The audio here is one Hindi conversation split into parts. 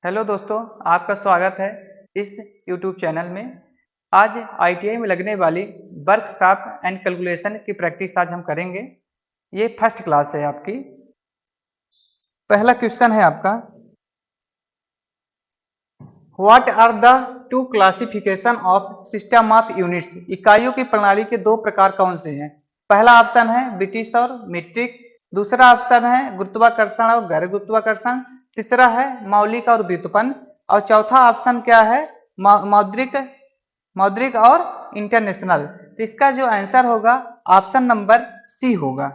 हेलो दोस्तों, आपका स्वागत है इस YouTube चैनल में। आज ITI में लगने वाली वर्कशॉप एंड कैलकुलेशन की प्रैक्टिस आज हम करेंगे। ये फर्स्ट क्लास है आपकी। पहला क्वेश्चन है आपका, what are the two classification of system of units? इकाइयों की प्रणाली के दो प्रकार कौन से हैं? पहला ऑप्शन है ब्रिटिश और मीट्रिक, दूसरा ऑप्शन है गुरुत्वाकर्षण और गैर गुरुत्वाकर्षण, तीसरा है मौलिक और व्युत्पन्न, और चौथा ऑप्शन क्या है? मौद्रिक मौद्रिक और इंटरनेशनल। तो इसका जो आंसर होगा ऑप्शन नंबर सी होगा।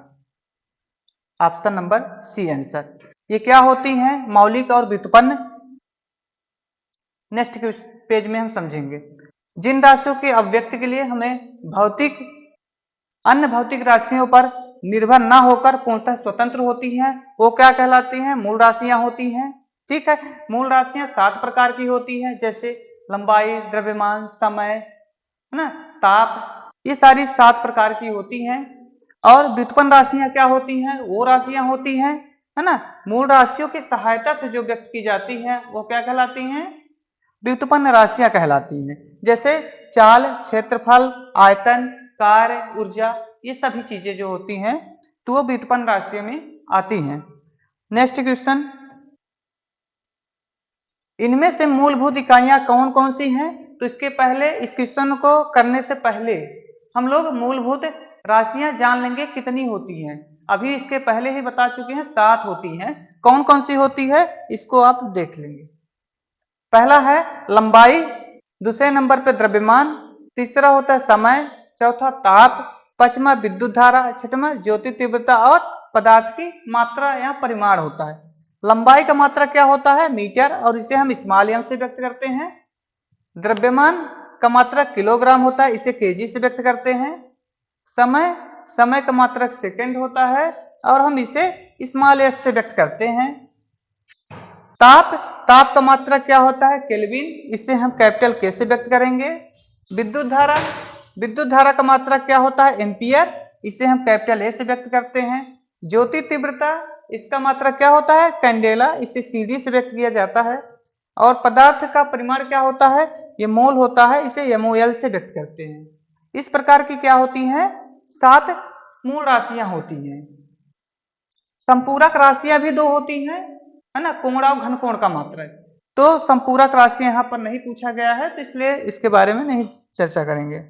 Option number C answer. ये क्या होती हैं मौलिक और व्युत्पन्न? नेक्स्ट पेज में हम समझेंगे। जिन राशियों के अभिव्यक्ति के लिए हमें भौतिक अन्य भौतिक राशियों पर निर्भर न होकर पूर्णतः स्वतंत्र होती हैं, वो क्या कहलाती हैं? मूल राशियां होती हैं। ठीक है, मूल राशियां 7 प्रकार की होती हैं, जैसे लंबाई, द्रव्यमान, समय, है ना, ताप, ये सारी 7 प्रकार की होती हैं। और व्युत्पन्न राशियां क्या होती हैं? वो राशियां होती हैं, है ना, मूल राशियों की सहायता से जो व्यक्त की जाती हैं, वो क्या कहलाती हैं? व्युत्पन्न राशियां कहलाती हैं। जैसे चाल, क्षेत्रफल, आयतन, कार्य, ऊर्जा, ये सभी चीजें जो होती हैं तो वो व्युत्पन्न राशियों में आती हैं। नेक्स्ट क्वेश्चन, इनमें से मूलभूत इकाइयां कौन कौन सी हैं? तो इसके पहले, इस क्वेश्चन को करने से पहले हम लोग मूलभूत राशियां जान लेंगे कितनी होती हैं। अभी इसके पहले ही बता चुके हैं 7 होती हैं। कौन कौन सी होती है इसको आप देख लेंगे। पहला है लंबाई, दूसरे नंबर पे द्रव्यमान, तीसरा होता है समय, चौथा ताप, पांचवा विद्युत धारा, छठवां ज्योति तीव्रता, और पदार्थ की मात्रा या परिमाण होता है। लंबाई का मात्रा क्या होता है? मीटर, और इसे हम स्मॉल एम से व्यक्त करते हैं। द्रव्यमान का मात्रा किलोग्राम होता है, इसे केजी से व्यक्त करते हैं। समय का मात्रक सेकंड होता है, और हम इसे स्मॉल एस से व्यक्त करते हैं। ताप का मात्रक क्या होता है? केल्विन, इसे हम कैपिटल के से व्यक्त करेंगे। विद्युत धारा का मात्रक क्या होता है? एम्पियर, इसे हम कैपिटल ए से व्यक्त करते हैं। ज्योति तीव्रता, इसका मात्रक क्या होता है? कैंडेला, इसे सीडी से व्यक्त किया जाता है। और पदार्थ का परिमाण क्या होता है? ये मोल होता है, इसे एमओएल से व्यक्त करते हैं। इस प्रकार की क्या होती हैं? 7 मूल राशियां होती हैं। संपूरक राशियां भी 2 होती हैं, है ना, कोण और घनकोण का मात्रक। तो संपूरक राशियां यहां पर नहीं पूछा गया है, तो इसलिए इसके बारे में नहीं चर्चा करेंगे।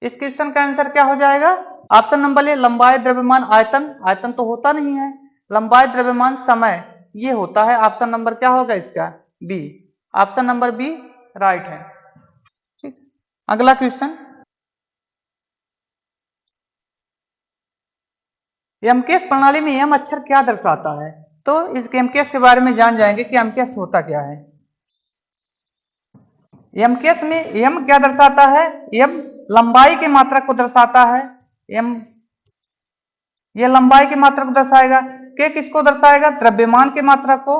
इस क्वेश्चन का आंसर क्या हो जाएगा? ऑप्शन नंबर ए लंबाई, द्रव्यमान, आयतन। आयतन तो होता नहीं है। लंबाई, द्रव्यमान, समय, ये होता है। ऑप्शन नंबर क्या होगा इसका? B. Option number B right है। ठीक, अगला क्वेश्चन, एमकेएस प्रणाली में एम अक्षर क्या दर्शाता है? तो इस एमकेएस के बारे में जान जाएंगे कि एमकेएस होता क्या है। एमकेएस में एम क्या दर्शाता है? एम लंबाई के मात्रक को दर्शाता है। एम ये लंबाई की मात्रा को दर्शाएगा। के किसको दर्शाएगा? द्रव्यमान की मात्रा को।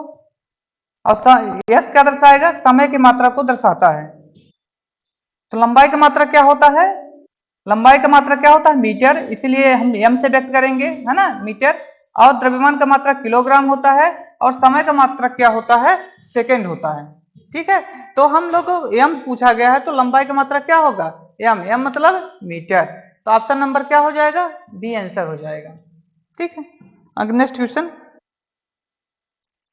और यस क्या दर्शाएगा? समय की मात्रा को दर्शाता है। तो लंबाई का मात्रा क्या होता है? लंबाई का मात्रा क्या होता है? मीटर, इसलिए हम एम से व्यक्त करेंगे, है ना, मीटर। और द्रव्यमान का मात्रा किलोग्राम होता है, और समय का मात्रा क्या होता है? सेकेंड होता है। ठीक है, तो हम लोग को एम पूछा गया है, तो लंबाई का मात्रा क्या होगा? एम। एम मतलब मीटर। तो ऑप्शन नंबर क्या हो जाएगा? बी आंसर हो जाएगा। ठीक है, अगला नेक्स्ट क्वेश्चन,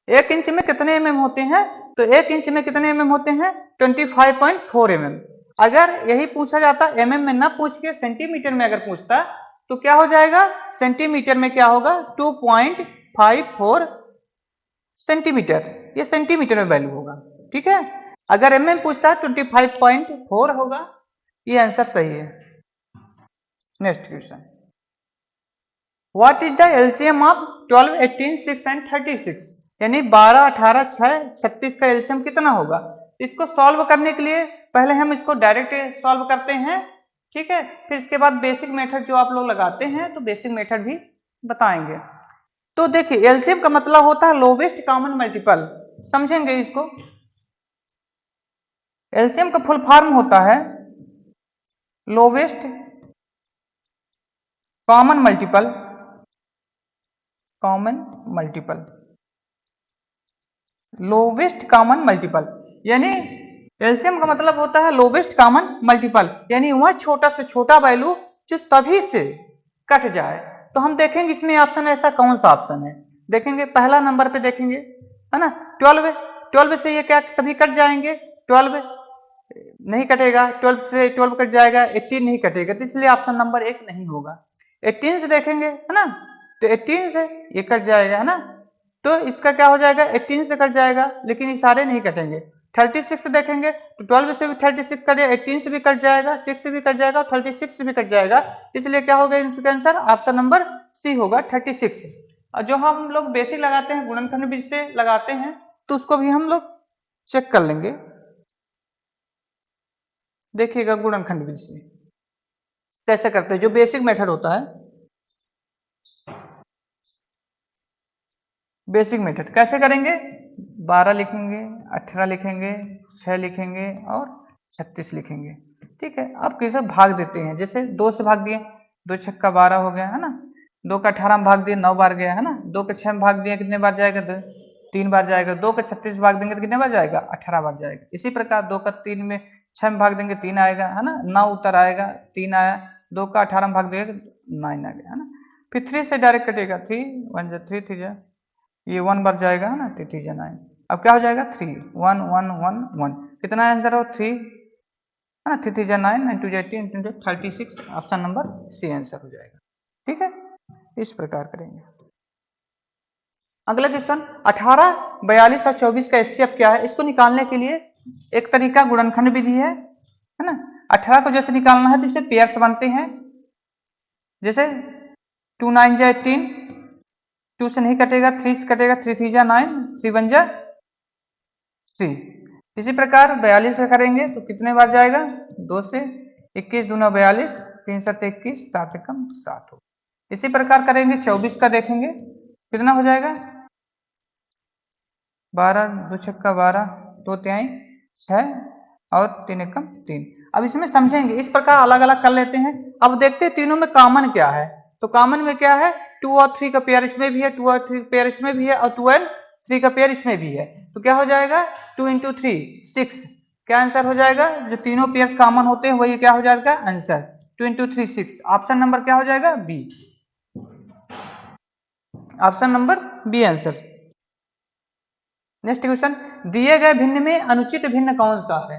1 इंच में कितने एमएम होते हैं? तो 1 इंच में कितने एमएम होते हैं? 25.4 एमएम। अगर यही पूछा जाता एमएम में ना पूछ के सेंटीमीटर में अगर पूछता तो क्या हो जाएगा? सेंटीमीटर में क्या होगा? 2.54 सेंटीमीटर, ये सेंटीमीटर में वैल्यू होगा। ठीक है, अगर एमएम पूछता है 25.4 होगा। ये आंसर सही है। Next question, what is the LCM of 12, 18, 6 and 36? यानी 12, 18, 6, 36 का एलसीएम कितना होगा? इसको सॉल्व करने के लिए पहले हम इसको डायरेक्ट सॉल्व करते हैं। ठीक है, फिर इसके बाद बेसिक मेथड जो आप लोग लगाते हैं, तो बेसिक मेथड भी बताएंगे। तो देखिए, एलसीएम का मतलब होता है लोवेस्ट कॉमन मल्टीपल। समझेंगे इसको। एलसीएम का फुल फॉर्म होता है lowest common multiple. Common multiple lowest common multiple, यानी एलसीएम का मतलब होता है लोवेस्ट कॉमन मल्टीपल, यानी वह छोटा से छोटा वैल्यू जो सभी से कट जाए। तो हम देखेंगे इसमें ऑप्शन ऐसा कौन सा ऑप्शन है, देखेंगे पहला नंबर पे देखेंगे, है ना 12, 12 से ये क्या सभी कट जाएंगे, 12 नहीं कटेगा, 12 से 12 कट जाएगा, 18 नहीं कटेगा, तो इसलिए ऑप्शन नंबर 1 नहीं होगा। 18 से देखेंगे, है ना, तो 18 से ये कट जाएगा, है ना, तो इसका क्या हो जाएगा, 18 से कट जाएगा, लेकिन ये सारे नहीं कटेंगे। 36 से देखेंगे तो 12 से भी 36 कटे, 18 से भी कट जाएगा, 6 से भी कट जाएगा और 36 से भी कट जाएगा, इसलिए क्या होगा इसका आंसर ऑप्शन नंबर सी होगा 36। और जो हम लोग बेसिक लगाते हैं गुणनखंड विधि से लगाते हैं, तो उसको भी हम लोग चेक कर लेंगे। देखिएगा गुणनखंड विधि से कैसे करते हैं, जो बेसिक मेथड होता है, बेसिक मेथड कैसे करेंगे, 12 लिखेंगे, 18 लिखेंगे, 6 लिखेंगे और 36 लिखेंगे। ठीक है, अब कैसे भाग देते हैं, जैसे 2 से भाग दिए, 2 छक्का 12 हो गया, है ना, 2 का 18 में भाग दिए 9 बार गया, है ना, 2 के 6 में भाग दिए कितने बार जाएगा, 3 बार जाएगा, 2 के 36 भाग देंगे तो कितने बार जाएगा, 18 बार जाएगा। इसी प्रकार 2 का 3 में 6 में भाग देंगे 3 आएगा, है ना, 9 उत्तर आएगा, 3 आया, 2 का 18 में भाग देंगे 9 आ गया, है ना। फिर 3 से डायरेक्ट कटेगा, 3 1 जा 3 3 जा, ये 1 बार जाएगा, है ना, 3 3 जा 9, अब क्या हो जाएगा 3 1 1 1 1, कितना आंसर हो 3, है ना, 3 3 जा 9 9 2 जा 18 36, ऑप्शन नंबर सी आंसर हो जाएगा। ठीक है, इस प्रकार करेंगे। अगला क्वेश्चन 18, 42 और 24 का एचसीएफ क्या है, इसको निकालने के लिए एक तरीका गुणनखंड विधि है ना। 18 को जैसे निकालना है तो इसे पेयर्स बनते हैं, जैसे 2 9 जा 18, 2 से नहीं कटेगा, 3 से कटेगा, 3 3 जा 9, 3 1 जा 3। इसी प्रकार 42 का करेंगे तो कितने बार जाएगा, 2 से, 21 दूना 42, 3 7 21, 7 एकम 7 हो। इसी प्रकार करेंगे 24 का, देखेंगे कितना हो जाएगा, 12 2 छक्का 12, 2 तिहाई 6 और 3 एकम 3। अब इसमें समझेंगे, इस प्रकार अलग अलग कर लेते हैं। अब देखते हैं तीनों में कॉमन क्या है, तो कॉमन में क्या है, 2 और 3 का पेयर इसमें भी है, 2 और 3 पेयर इसमें भी है और 2 और 3 का पेयर इसमें भी है, तो क्या हो जाएगा 2 × 3 6, क्या आंसर हो जाएगा, जो तीनों पेयर्स कॉमन होते हैं वही क्या हो जाएगा आंसर, 2 × 3 6, ऑप्शन नंबर क्या हो जाएगा B, option number B answer. Next question, दिए गए भिन्न में अनुचित भिन्न कौन सा है।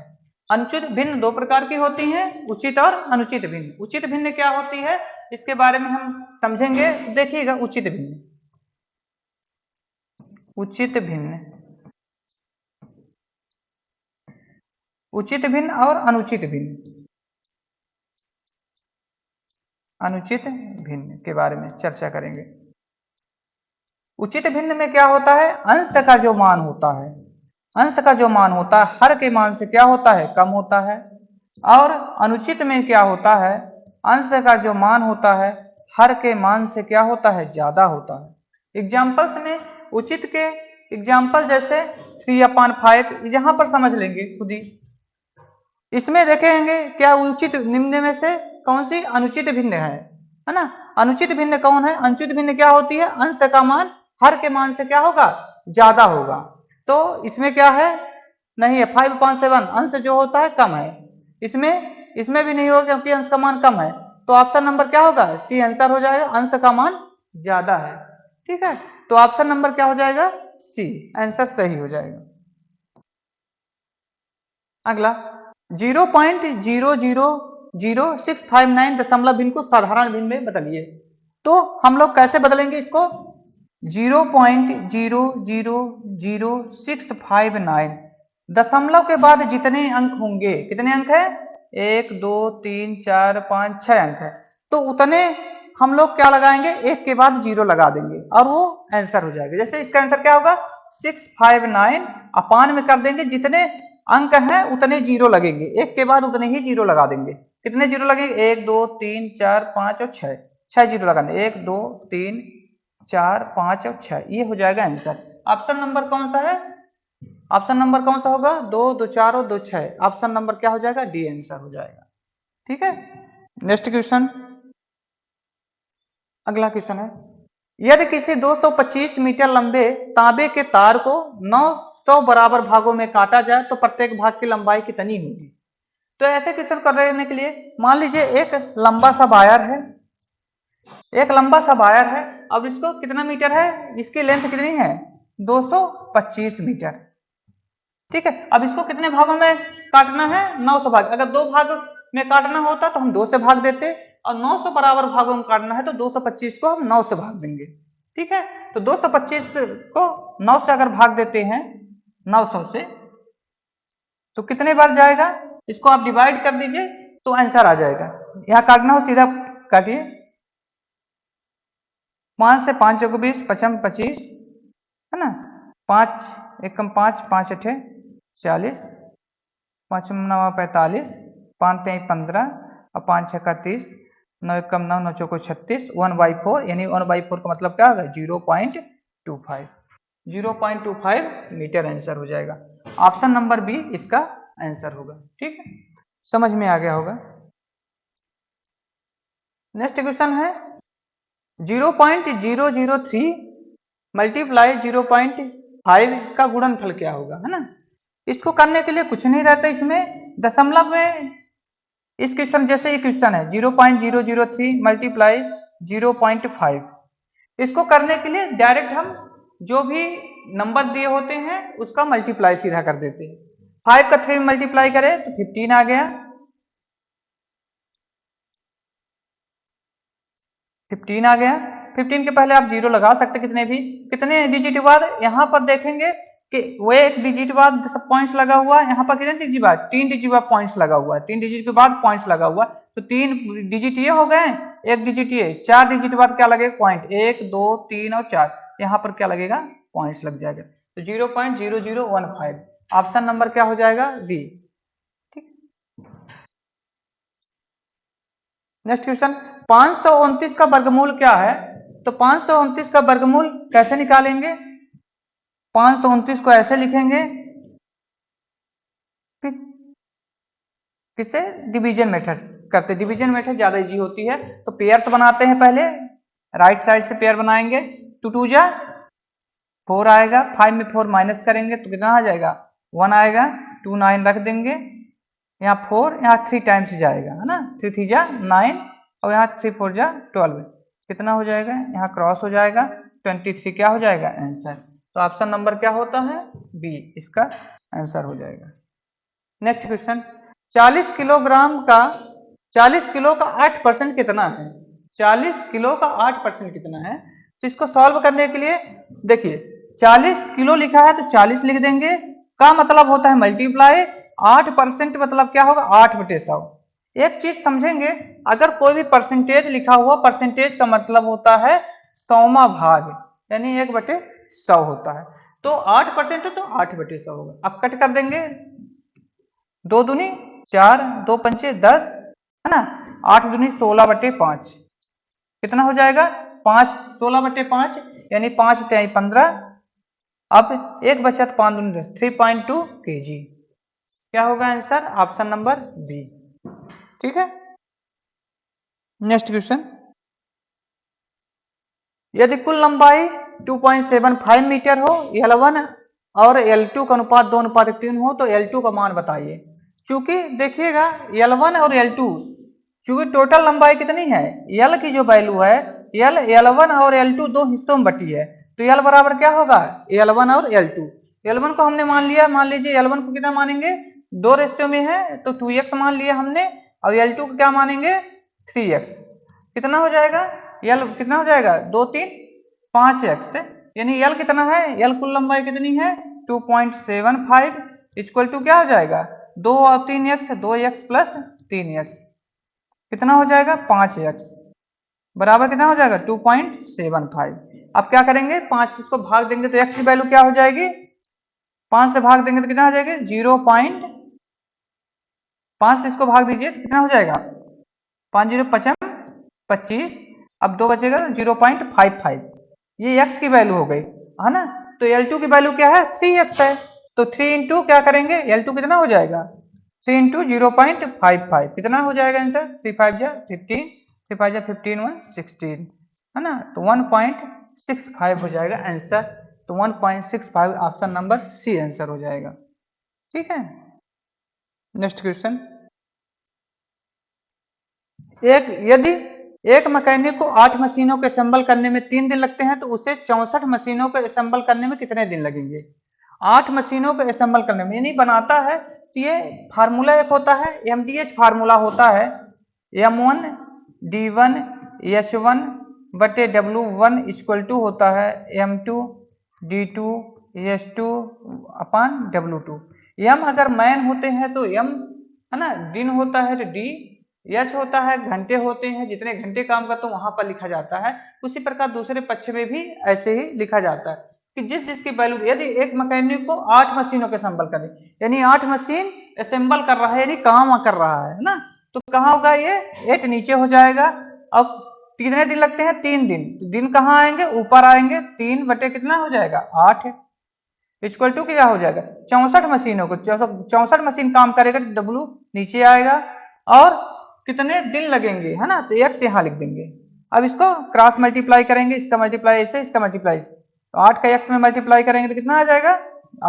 अनुचित भिन्न दो प्रकार की होती हैं, उचित और अनुचित भिन्न। उचित भिन्न क्या होती है इसके बारे में हम समझेंगे, देखिएगा उचित भिन्न, उचित भिन्न, उचित भिन्न और अनुचित भिन्न, अनुचित भिन्न के बारे में चर्चा करेंगे। उचित भिन्न में क्या होता है, अंश का जो मान होता है, अंश का जो मान होता है हर के मान से क्या होता है कम होता है, और अनुचित में क्या होता है, अंश का जो मान होता है हर के मान से क्या होता है ज्यादा होता है। एग्जाम्पल्स में उचित के एग्जाम्पल जैसे 3/5, यहां पर समझ लेंगे खुद ही। इसमें देखेंगे क्या उचित निम्न में से कौन सी अनुचित भिन्न है ना। अनुचित भिन्न कौन है, अनुचित भिन्न क्या होती है, अंश का मान हर के मान से क्या होगा ज्यादा होगा, तो इसमें क्या है नहीं है, 5/7 अंश जो होता है कम है, इसमें भी नहीं होगा क्योंकि अंश का मान कम है, तो ऑप्शन नंबर क्या होगा सी आंसर हो जाएगा, अंश का मान ज्यादा है। ठीक है, तो ऑप्शन नंबर क्या हो जाएगा सी आंसर सही हो जाएगा। अगला 0.0000659 दशमलव भिन्न को साधारण भिन्न में बदलिए, तो हम लोग कैसे बदलेंगे इसको, 0.0000659 दशमलव के बाद जितने अंक होंगे, कितने अंक है 1 2 3 4 5 6 अंक है, तो उतने हम लोग क्या लगाएंगे, एक के बाद 0 लगा देंगे और वो आंसर हो जाएगा। जैसे इसका आंसर क्या होगा 659 अपान में कर देंगे, जितने अंक हैं उतने 0 लगेंगे, एक के बाद उतने ही 0 लगा देंगे। कितने 0 लगेंगे 1 2 3 4 5 और 6, 6 0 लगाने, 1 2 3 4 5 और 6, ये हो जाएगा आंसर। ऑप्शन नंबर कौन सा है, ऑप्शन नंबर कौन सा होगा 2 2 4 और 2 6, ऑप्शन नंबर क्या हो जाएगा डी आंसर हो जाएगा। ठीक है, नेक्स्ट क्वेश्चन, अगला क्वेश्चन है यदि किसी 225 मीटर लंबे तांबे के तार को 900 बराबर भागों में काटा जाए तो प्रत्येक भाग की लंबाई कितनी होगी। तो ऐसे क्वेश्चन करने के लिए मान लीजिए एक लंबा सा वायर है, एक लंबा सा वायर है। अब इसको कितना मीटर है, इसकी लेंथ कितनी है 225 मीटर। ठीक है, अब इसको कितने भागों में काटना है 900 भाग। अगर 2 भाग में काटना होता तो हम 2 से भाग देते, और 900 बराबर भागों में काटना है तो 225 को हम 9 से भाग देंगे। ठीक है, तो 225 को 9 से अगर भाग देते हैं 900 से तो कितने बार जाएगा, इसको आप डिवाइड कर दीजिए तो आंसर आ जाएगा। यहां काटना हो सीधा काटिए, 5 से 5 चौको 20, 5 25 है ना, 5 एकम 5, 5 अठे 40, 5 9 45, 5 3 15 और 5 6 30, 9 एकम 9, 9 चौको 36, 1/4 यानी 1/4 का मतलब क्या होगा 0.25, 0.25 मीटर आंसर हो जाएगा। ऑप्शन नंबर बी इसका आंसर होगा। ठीक है, समझ में आ गया होगा। नेक्स्ट क्वेश्चन है 0.003 मल्टीप्लाई 0.5 का गुणनफल क्या होगा, है ना। इसको करने के लिए कुछ नहीं रहता, इसमें दशमलव में इस क्वेश्चन जैसे ये क्वेश्चन है 0.003 मल्टीप्लाई 0.5। इसको करने के लिए डायरेक्ट हम जो भी नंबर दिए होते हैं उसका मल्टीप्लाई सीधा कर देते हैं। 5 का 3 मल्टीप्लाई करें तो 15 आ गया, 15 आ गया। 15 के पहले आप जीरो लगा सकते कितने भी, कितने डिजिट बाद यहां पर देखेंगे कि वो एक डिजिट बाद सब पॉइंट्स लगा हुआ है, यहाँ पर कितने डिजिट बाद 3 डिजिट बाद पॉइंट्स लगा हुआ है, 3 डिजिट के बाद पॉइंट्स लगा हुआ है, तो 3 डिजिट ये हो गए, 1 डिजिट ये, 4 डिजिट बाद क्या लगेगा पॉइंट, 1 2 3 और 4, यहाँ पर क्या लगेगा पॉइंट्स लग जाएगा, तो 0.0015 ऑप्शन नंबर क्या हो जाएगा बी। ठीक, नेक्स्ट क्वेश्चन 529 का वर्गमूल क्या है। तो 529 का वर्गमूल कैसे निकालेंगे, 529 को ऐसे लिखेंगे, किससे डिवीजन मेथड करते, डिवीजन मेथड ज्यादा इजी होती है। तो पेयर्स बनाते हैं, पहले राइट साइड से पेयर बनाएंगे, 2 2 जा 4 आएगा, 5 में 4 माइनस करेंगे तो कितना आ जाएगा 1 आएगा, 2 9 रख देंगे, यहाँ 4 यहाँ 3 टाइम्स जाएगा, है ना, 3 3 जा 9 और यहाँ 3 4 जा 12, कितना हो जाएगा यहाँ क्रॉस हो जाएगा 23 क्या हो जाएगा आंसर। तो ऑप्शन नंबर क्या होता है बी, इसका आंसर हो जाएगा। नेक्स्ट क्वेश्चन 40 किलोग्राम का 40 किलो का 8% कितना है, 40 किलो का 8% कितना है। तो इसको सॉल्व करने के लिए देखिए 40 किलो लिखा है तो 40 लिख देंगे, का मतलब होता है मल्टीप्लाई, 8% मतलब क्या होगा 8/100। एक चीज समझेंगे, अगर कोई भी परसेंटेज लिखा हुआ, परसेंटेज का मतलब होता है 100वां भाग, यानी 1/100 होता है, तो 8% तो 8/100 होगा। अब कट कर देंगे, 2 दूनी 4, 2 पंचे 10, है ना, 8 दूनी 16/5, कितना हो जाएगा 5, 16/5 यानी 5 तिहाई 15, अब एक बचत 5 दूनी 10, 3.2 kg, क्या होगा आंसर ऑप्शन नंबर बी। ठीक है, नेक्स्ट क्वेश्चन यदि कुल लंबाई 2.75 मीटर हो, L1 और L2 का अनुपात 2:3 हो तो L2 का मान बताइए। चूंकि देखिएगा L1 और L2 चूंकि टोटल लंबाई कितनी है, L की जो वैल्यू है L1 और L2 दो हिस्सों में बटी है, तो L बराबर क्या होगा L1 और L2। L1 को हमने मान लिया, मान लीजिए L1 को कितना मानेंगे 2 रेशियो में है तो 2x मान लिया हमने, और L2 को क्या मानेंगे 3x, कितना हो जाएगा L कितना हो जाएगा 2 3 5x, यानी L कितना है, L कुल लंबाई कितनी है 2.75 इक्वल टू क्या हो जाएगा 2 और 3x, 2x प्लस 3x, कितना हो जाएगा 5x, बराबर कितना हो जाएगा 2.75। अब क्या करेंगे 5 से इसको भाग देंगे तो x की वैल्यू क्या हो जाएगी, 5 से भाग देंगे तो कितना हो जाएगा 0.5 से इसको भाग दीजिए तो कितना हो जाएगा 5 0 5 25, अब 2 बचेगा 0.55, ये x की वैल्यू हो गई, है ना। तो L2 की वैल्यू क्या है 3x है, तो 3 इंटू क्या करेंगे L2 कितना हो जाएगा 3 इंटू 0.55, कितना हो जाएगा आंसर 3 5 जा 15, 3 5 जा 15 1 16, है ना, तो 1.16 1.65 हो जाएगा आंसर। तो 1.65 ऑप्शन नंबर सी आंसर हो जाएगा। ठीक है, नेक्स्ट क्वेश्चन। यदि एक मैकेनिक को 8 मशीनों को असेंबल करने में 3 दिन लगते हैं तो उसे 64 मशीनों को असेंबल करने में कितने दिन लगेंगे? 8 मशीनों को असेंबल करने में, यानी बनाता है तो ये फार्मूला एक होता है, MDH फार्मूला होता है, M1 D1 H1 बटे W1 इक्वल टू होता है M2 D2 H2 अपान W2। M अगर मैन होते हैं तो M है ना, दिन होता है तो D, यश होता है घंटे होते हैं, जितने घंटे काम करते हो वहां पर लिखा जाता है। उसी प्रकार दूसरे पक्ष में भी ऐसे ही लिखा जाता है कि जिस जिसकी वैल्यू, यदि एक मैकेनिक को 8 मशीनों के असेंबल करें, यानी 8 मशीन असेंबल कर रहा है, यानी काम कर रहा है ना, तो कहाँ होगा ये 8 नीचे हो जाएगा। अब कितने दिन लगते हैं? 3 दिन। तो दिन कहाँ आएंगे? ऊपर आएंगे। 3 बटे कितना हो जाएगा? 8 इक्वल टू क्या हो जाएगा? 64 मशीनों को, 64 मशीन काम करेगा तो W नीचे आएगा। और कितने दिन लगेंगे, है ना, तो x यहां लिख देंगे। अब इसको क्रॉस मल्टीप्लाई करेंगे, इसका मल्टीप्लाई ऐसे, इसका मल्टीप्लाई, तो 8 का x में मल्टीप्लाई करेंगे तो कितना आ जाएगा?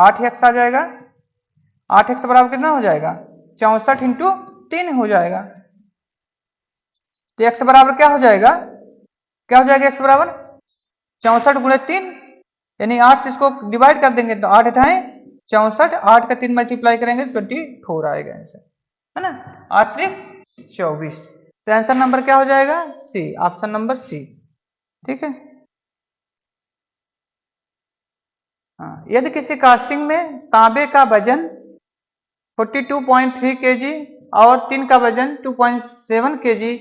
8x आ जाएगा। 8x बराबर कितना हो जाएगा? 64 इंटू 3 हो जाएगा। तो x बराबर क्या हो जाएगा? क्या हो जाएगा x बराबर? 64 गुणे 3, यानी 8 से इसको डिवाइड कर देंगे तो 8 अठाए 64, 8 का 3 मल्टीप्लाई करेंगे 24 आएगा आंसर, है ना, 8 24। तो आंसर नंबर क्या हो जाएगा? सी, ऑप्शन नंबर सी। ठीक है, हाँ, यदि किसी कास्टिंग में तांबे का वजन 42.3 kg और टिन का वजन 2.7 kg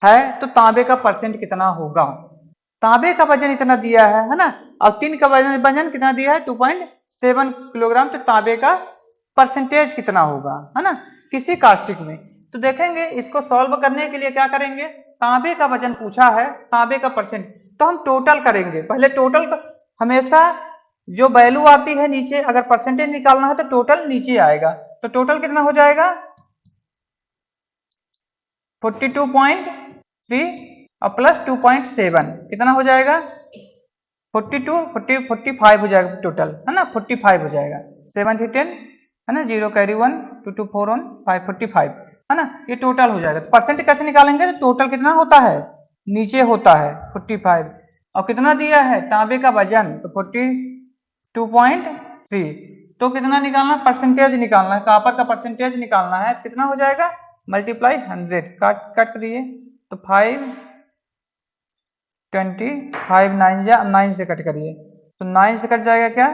है तो तांबे का परसेंट कितना होगा? तांबे का वजन इतना दिया है ना, और टिन का वजन कितना दिया है? 2.7 किलोग्राम। तो तांबे का परसेंटेज कितना होगा, है ना, किसी कास्टिक में। तो देखेंगे इसको सॉल्व करने के लिए क्या करेंगे, तांबे का वजन पूछा है, तांबे का परसेंट, तो हम टोटल करेंगे पहले। टोटल हमेशा जो वैल्यू आती है नीचे, अगर परसेंटेज निकालना है तो टोटल नीचे आएगा। तो टोटल कितना हो जाएगा? 42.3 और प्लस 2.7 कितना हो जाएगा? 45 हो जाएगा टोटल, है ना, 45 हो जाएगा। 7 10 है ना, 0 कैरी 1 2 2 4 1 5 45, है ना, ये टोटल हो जाएगा। तो परसेंट कैसे निकालेंगे? तो टोटल कितना होता है? नीचे होता है 45, और कितना दिया है? तांबे का वजन तो 42.3, तो कितना निकालना? परसेंटेज निकालना है, कापर का परसेंटेज निकालना है। कितना हो जाएगा? मल्टीप्लाई 100, कट करिए तो 5 25 9 जा 9 से कट करिए तो 9 से कट जाएगा क्या?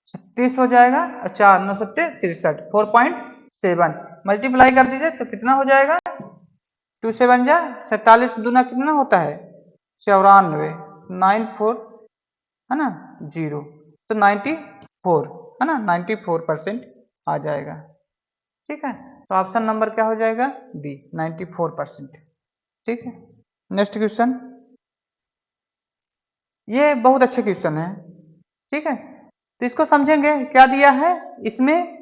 36 हो जाएगा। 4 9 7 63 4.7 मल्टीप्लाई कर दीजिए तो कितना हो जाएगा? 2 से 1 जा 47 दूना कितना होता है? 94 94, है ना, 0, तो 94, है ना, 94% आ जाएगा। ठीक है, तो ऑप्शन नंबर क्या हो जाएगा? बी, 94%। ठीक है, नेक्स्ट क्वेश्चन। ये बहुत अच्छे क्वेश्चन है। ठीक है, तो इसको समझेंगे। क्या दिया है इसमें?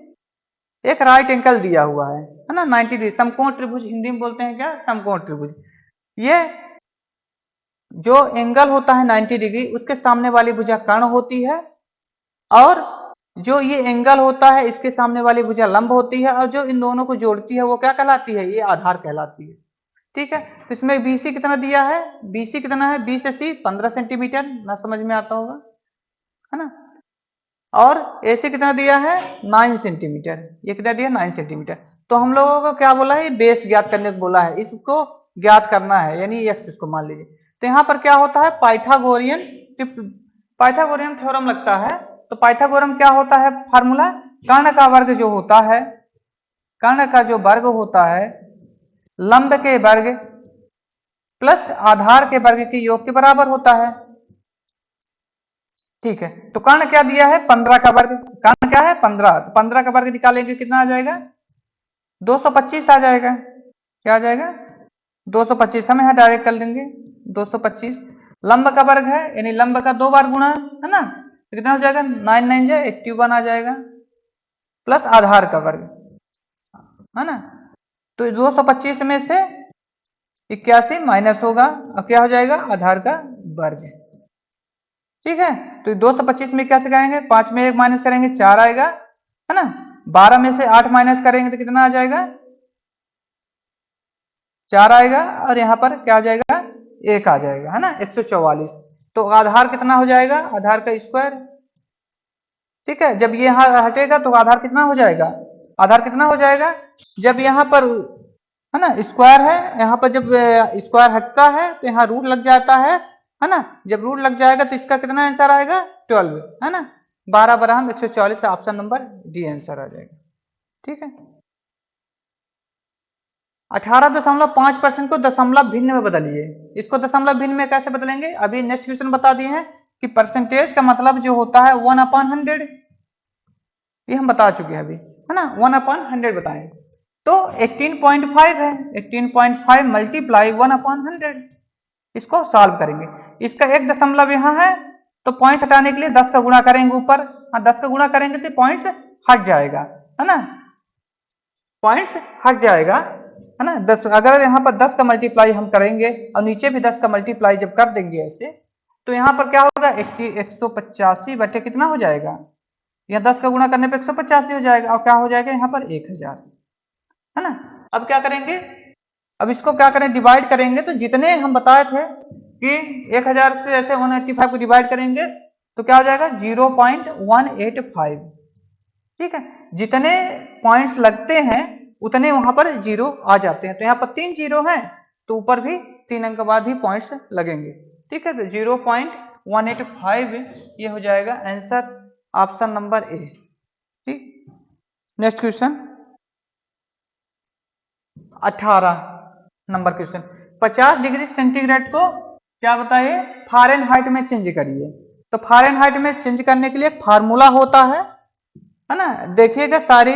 एक राइट एंगल दिया हुआ है ना, 90 डिग्री, समकोण त्रिभुज हिंदी में बोलते हैं क्या? समकोण त्रिभुज। ये जो एंगल होता है 90 डिग्री, उसके सामने वाली भुजा कर्ण होती है, और जो ये एंगल होता है इसके सामने वाली भुजा लंब होती है, और जो इन दोनों को जोड़ती है वो क्या कहलाती है? ये आधार कहलाती है। ठीक है, तो इसमें BC कितना दिया है? BC कितना है? 20 से C 15 सेंटीमीटर, ना समझ में आता होगा, है ना, और AC कितना दिया है? 9 सेंटीमीटर। ये कितना दिया? 9 सेंटीमीटर। तो हम लोगों को क्या बोला है? बेस ज्ञात करने को बोला है, इसको ज्ञात करना है, यानी x इसको मान लीजिए। तो यहाँ पर क्या होता है? पाइथागोरियन थ्योरम लगता है। तो पाइथागोरम क्या होता है? फार्मूला, कर्ण का वर्ग जो होता है, कर्ण का जो वर्ग होता है लंब के वर्ग प्लस आधार के वर्ग के योग के बराबर होता है। ठीक है, तो कर्ण क्या दिया है? 15 का वर्ग। कर्ण क्या है? 15, तो 15 का वर्ग निकालेंगे कितना आ जाएगा? 225 आ जाएगा। क्या आ जाएगा? 225। हम यहाँ डायरेक्ट कर लेंगे 225। लंब का वर्ग है, यानी लंब का 2 बार गुणा, है ना, तो कितना हो जाएगा? 9 9 जा 81 आ जाएगा, प्लस आधार का वर्ग, है ना। तो 225 में से 81 माइनस होगा और क्या हो जाएगा आधार का वर्ग। ठीक है, तो 225 में क्या से करेंगे, 5 में 1 माइनस करेंगे 4 आएगा, है ना। 12 में से 8 माइनस करेंगे तो कितना आ जाएगा, 4 आएगा, और यहाँ पर क्या आ जाएगा 1 आ जाएगा, है ना। 144। तो आधार कितना हो जाएगा, आधार का स्क्वायर। ठीक है, जब ये यहाँ हटेगा तो आधार कितना हो जाएगा, आधार कितना हो जाएगा, जब यहाँ पर है ना स्क्वायर है, यहाँ पर जब स्क्वायर हटता है तो यहाँ रूट लग जाता है ना। जब रूट लग जाएगा तो इसका कितना आंसर आएगा 12, है ना। 12 बराबर 144, ऑप्शन नंबर डी आंसर आ जाएगा। ठीक है, 18.5% को दशमलव भिन्न में बदलिए। इसको दशमलव भिन्न में कैसे बदलेंगे, अभी नेक्स्ट क्वेश्चन बता दिए हैं कि परसेंटेज का मतलब जो होता है 1/100, ये हम बता चुके हैं अभी, है ना। 1/100 बताएं तो 18.5 है, 18.5 मल्टीप्लाई 1/100, इसको सॉल्व करेंगे। इसका एक दशमलव यहाँ है तो पॉइंट्स हटाने के लिए 10 का गुणा करेंगे ऊपर, हाँ 10 का गुणा करेंगे तो पॉइंट्स हट जाएगा, है ना, पॉइंट्स हट जाएगा, है ना। 10 अगर यहाँ पर 10 का मल्टीप्लाई हम करेंगे और नीचे भी 10 का मल्टीप्लाई जब कर देंगे ऐसे, तो यहाँ पर क्या होगा 185 बटे कितना हो जाएगा, यहाँ 10 का गुणा करने पे 185 हो जाएगा, और क्या हो जाएगा यहाँ पर 1000, है ना। अब क्या करेंगे, अब इसको क्या करें डिवाइड करेंगे, तो जितने हम बताए थे कि 1000 से ऐसे 185 को डिवाइड करेंगे तो क्या हो जाएगा 0.185। ठीक है, जितने पॉइंट्स लगते हैं उतने वहां पर जीरो आ जाते हैं, तो यहाँ पर 3 जीरो हैं तो ऊपर भी 3 अंक बाद ही पॉइंट्स लगेंगे। ठीक है, तो 0.185 ये हो जाएगा आंसर, ऑप्शन नंबर ए। ठीक, next question 18 number question, 50 degree centigrade को क्या बताइए फारेनहाइट में चेंज करिए। तो फारेनहाइट में चेंज करने के लिए एक फार्मूला होता है ना। देखिएगा सारी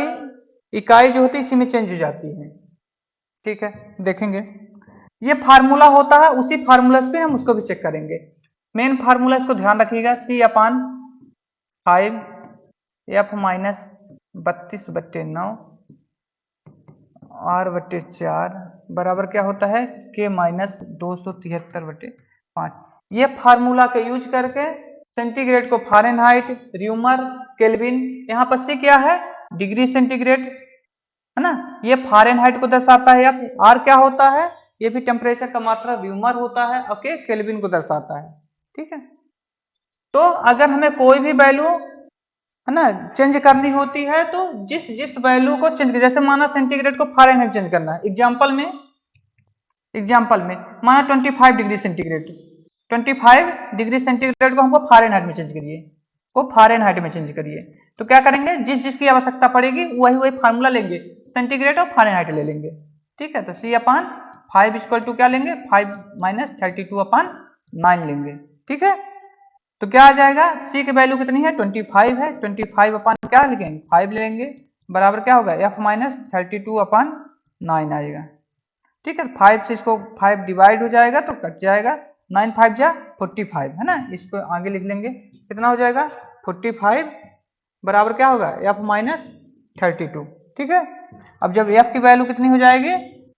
इकाई जो होती है इसी में चेंज हो जाती है। ठीक है, देखेंगे ये फार्मूला होता है, उसी फार्मूला पे हम उसको भी चेक करेंगे। मेन फार्मूला इसको ध्यान रखिएगा, C/5 F माइनस 32/9 R/4 बराबर क्या होता है K माइनस 273/5। ये फार्मूला का यूज करके सेंटीग्रेड को फारेनहाइट, र्यूमर, केल्विन, यहाँ पर C क्या है डिग्री सेंटीग्रेड, है ना, ये फारेनहाइट को दर्शाता है। R क्या होता है, ये भी टेम्परेचर का मात्रा र्यूमर होता है, ओके, केल्विन को दर्शाता है। ठीक है, तो अगर हमें कोई भी वैल्यू है ना चेंज करनी होती है तो जिस जिस वैल्यू को चेंज, जैसे माना सेंटीग्रेड को फारेनहाइट चेंज करना है, एग्जाम्पल में माना 25 डिग्री सेंटीग्रेड, 25 डिग्री सेंटीग्रेड को हमको फारेनहाइट में चेंज करिए, वो फारेनहाइट में चेंज करिए, तो क्या करेंगे जिस जिसकी आवश्यकता पड़ेगी वही वही फार्मूला लेंगे, सेंटीग्रेड और फारेनहाइट ले लेंगे। ठीक है, तो C/5 इक्वल टू क्या लेंगे 5 माइनस 32/9 लेंगे। ठीक है, तो क्या आ जाएगा C की वैल्यू कितनी है 25 है, 25 अपन क्या लिखेंगे 5 लेंगे, बराबर क्या होगा F माइनस 32/9 आएगा। ठीक है, 5 से इसको 5 डिवाइड हो जाएगा तो कट जाएगा, 9 5 जा 45, है ना, इसको आगे लिख लेंगे कितना हो जाएगा 45 बराबर क्या होगा F माइनस 32। ठीक है, अब जब F की वैल्यू कितनी हो जाएगी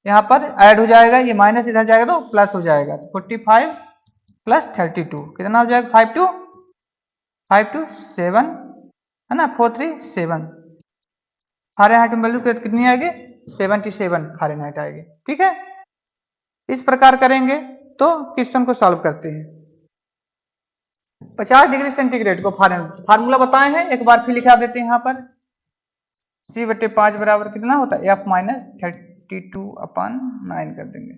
यहाँ पर ऐड हो जाएगा, ये माइनस इधर जाएगा तो प्लस हो जाएगा, 45 प्लस 32 कितना हो जाएगा 5 2 7, है ना, 437 फारेनहाइट में वैल्यू कितनी आएगी 77 फारेनहाइट आएगी। ठीक है, इस प्रकार करेंगे तो क्वेश्चन को सॉल्व करते हैं। 50 डिग्री सेंटीग्रेड को फार्मूला बताए हैं, एक बार फिर लिखा देते हैं यहाँ पर C/5 बराबर कितना होता है F माइनस 32/9 कर देंगे,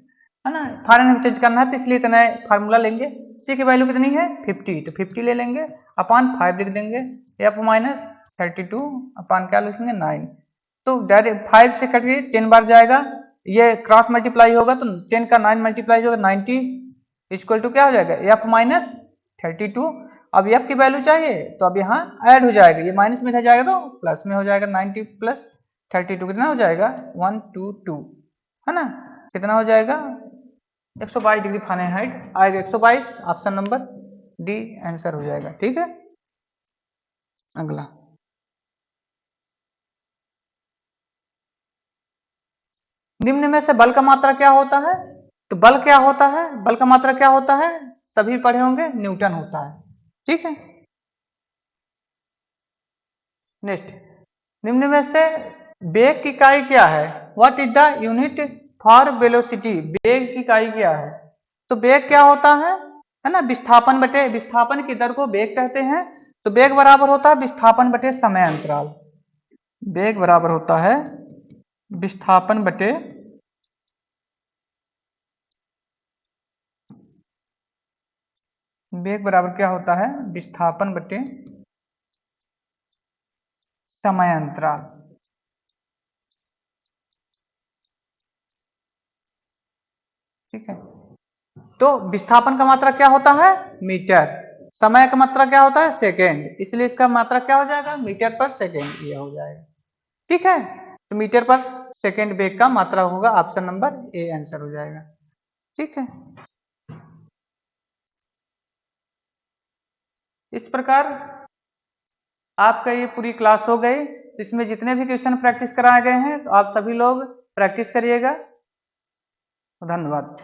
है ना। फारेनहाइट चेंज करना है तो इसलिए इतना फार्मूला लेंगे, C की वैल्यू कितनी है 50, तो 50 ले लेंगे अपान 5 लिख देंगे, F माइनस 32 अपान क्या लिखेंगे 9, तो डायरेक्ट 5 से कट के 10 बार जाएगा, ये क्रॉस मल्टीप्लाई होगा तो 10 का 9 मल्टीप्लाई होगा 90 इक्वल टू क्या हो जाएगा F माइनस 32। अब F की वैल्यू चाहिए तो अब यहाँ ऐड हो जाएगा, ये माइनस में जाएगा तो प्लस में हो जाएगा, 90 प्लस 32 कितना हो जाएगा 122, है ना, कितना हो जाएगा 122 डिग्री फारेनहाइट आएगा, 122 ऑप्शन नंबर डी आंसर हो जाएगा। ठीक है, अगला निम्न में से बल का मात्रा क्या होता है, तो बल क्या होता है, बल का मात्रा क्या होता है, सभी पढ़े होंगे, न्यूटन होता है। ठीक है, नेक्स्ट, निम्न में से वेग की इकाई क्या है, what is the unit for velocity, वेग की इकाई क्या है। तो वेग क्या होता है ना, विस्थापन बटे, विस्थापन की दर को वेग कहते हैं। तो वेग बराबर होता है विस्थापन बटे समय अंतराल, वेग बराबर होता है विस्थापन बटे वेग बराबर क्या होता है, विस्थापन बटे समय अंतराल। ठीक है, तो विस्थापन का मात्रा क्या होता है, मीटर, समय का मात्रा क्या होता है, सेकेंड, इसलिए इसका मात्रा क्या हो जाएगा, मीटर पर सेकेंड, ये हो जाएगा। ठीक है, तो मीटर पर सेकेंड वेग का मात्रा होगा, ऑप्शन नंबर ए आंसर हो जाएगा। ठीक है, इस प्रकार आपका ये पूरी क्लास हो गई। इसमें जितने भी क्वेश्चन प्रैक्टिस कराए गए हैं, तो आप सभी लोग प्रैक्टिस करिएगा। धन्यवाद।